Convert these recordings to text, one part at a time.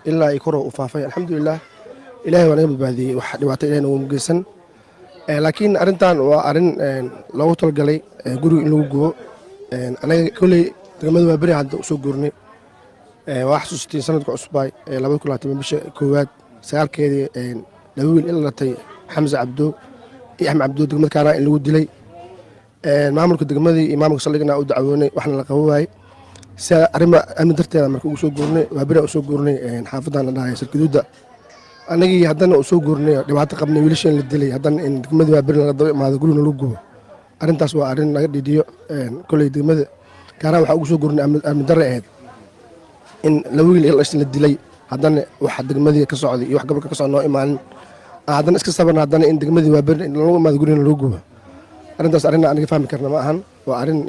ilaa ay kor u faafay alxamdulilah ilaahay waa naga badbaadiyey wax dhibaato ilahayna uuma geysan laakiin arrintan waa arrin loogu talagalay guriga in lagu gubo anaga kolley degmada waa beri hadda usoo guurnay waa xasuustiin sanadka cusbaay 2020 bisha koowaad sagaalkeedii laba wiil in la latay xamse cabdo iyo axmed cabdo degmada kaana in lagu dilay maamulka degmadii iyo maamulka saldhigna u dacwoonay waxna la qabo waayey si arrima amni darteeda marka ugu soo guurnay waa beri usoo guurnay xaafadan la dhahay sarkaduuda anagii haddana usoo guurnay dhibaato qabnay wiilashan la dilay haddana in degmadii waa beri laga daba imaado gurigna lagu gubo arrintaas waa arrin laga dhiidhiyo kolley degmada kaana waxaa ugu soo guurnay amni darre ahayd in laba wiil la dilay haddana wax degmadii ka socday iyo wax gobolka ka socda noo imaanin haddana iska sabarna haddana in degmadii waa beri lagu imaado gurigna lagu gubo arrintaas arrin aniga fahmi karna ma ahan waa arrin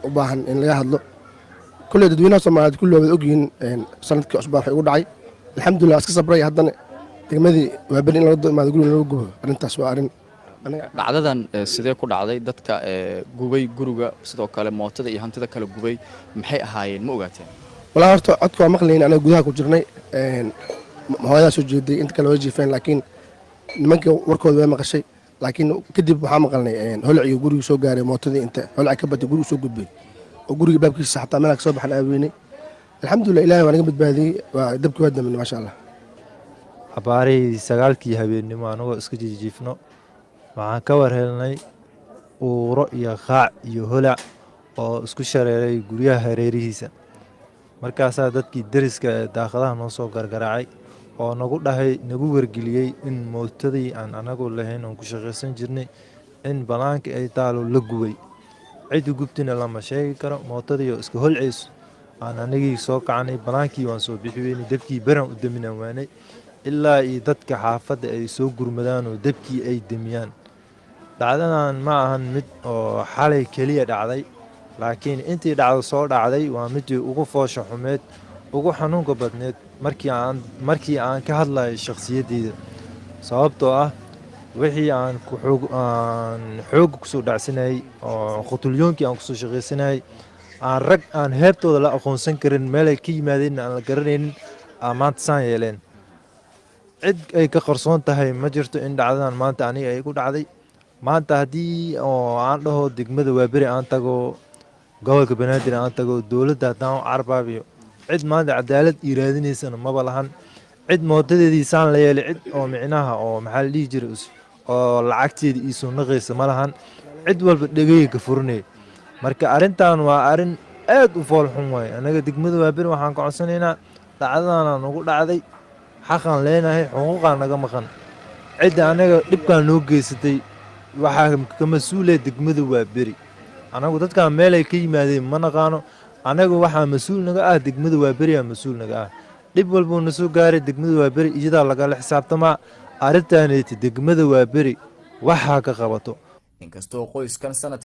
u baahan in laga hadlo kolley dadweynaha Soomaaliyeed kulli waa ogyihiin sanadkii cusbaan waxay ugu dhacay alxamdulilah iska sabray haddana degmadii waa beri in laga daba imaado gurigna lagu gubo arrintaas waa arrin dhacdadan sidee ku dhacday dadka gubay guriga sidoo kale mootada iyo hantida kale gubay maxay ahaayeen ma ogaateen walaa horta codka waa maqlayn anaga gudaha ku jirnay hooyadaa soo jeeday inta kale way jiifeen laakiin nimankii warkooda way maqashay laakiin kadib waxaa maqalnay holciyo guriga soo gaaray mootadii inta holci ka batay guriga soo gudbay oo guriga baabkiisa xataa meel ka soo baxan aaweynay alxamdulilah ilaahay waa naga badbaadiyey waa dabkii waa daminay maasha allah xabaarihii sagaalkii habeennimo anagoo iska jijiifno waxaan ka war helnay uuro iyo qaac iyo holac oo isku shareeray guryaha hareerihiisa markaasaa dadkii deriska ee daaqadaha noo soo gargaraacay oo nagu wargeliyey in mootadii aan anagu lahayn oon ku shaqaysan jirnay in banaanka ay taalo la gubay ciddi gubtina lama sheegi karo mootadii oo iska holcayso aan anagii soo kacanay banaankii waan soo bixi weynay dabkii beran u daminaan waanay ilaa iyo dadka xaafadda ay soo gurmadaan oo dabkii ay demiyaan dhacdadan ma ahan mid oo xalay keliya dhacday laakiin intii dhacdo soo dhacday waa midii ugu foosha xumeed ugu xanuunka badneed markii aan ka hadlayo shakhsiyaddeyda sababtoo ah wixii aan xoogga kusoo dhacsanayay oo qutulyoonkii aan kusoo shaqaysanayay aan rag aan heebtooda la aqoonsan karin meelay ka yimaadeen aan la garanaynin maanta saan yeeleen cid ay ka qarsoon tahay ma jirto in dhacdadan maanta aniga ay ku dhacday maanta haddii oo aan dhaho degmada waa beri aan tago gobolka banaadir aan tago dowladda haddaan u carbaabiyo cid maanta cadaalad ii raadinaysana maba lahan cid mootadeedii saan la yeelay cid oo micnaha oo maxaa la dhihi jiray oo lacagteeda ii soo naqaysa ma lahan cid walba dhegayga ka furinaya marka arrintan waa arrin aad u fool xun waaye anaga degmada waa beri waxaan ka codsanaynaa dhacdadanaa nagu dhacday xaqaan leenahay xuquuqaan naga maqan cidda anaga dhibkaan noo geysatay waxaa ka mas-uulaya degmada waa beri anagu dadkaan meel ay ka yimaadeen ma naqaano anagu waxaa mas-uul naga ah degmada waa beri aa mas-uul naga ah dhib walbuu na soo gaaray degmada waa beri iyadaa lagala xisaabtamaa arrintaanayta degmada waa beri waxaa ka qabato inkastoo qoyskan sanad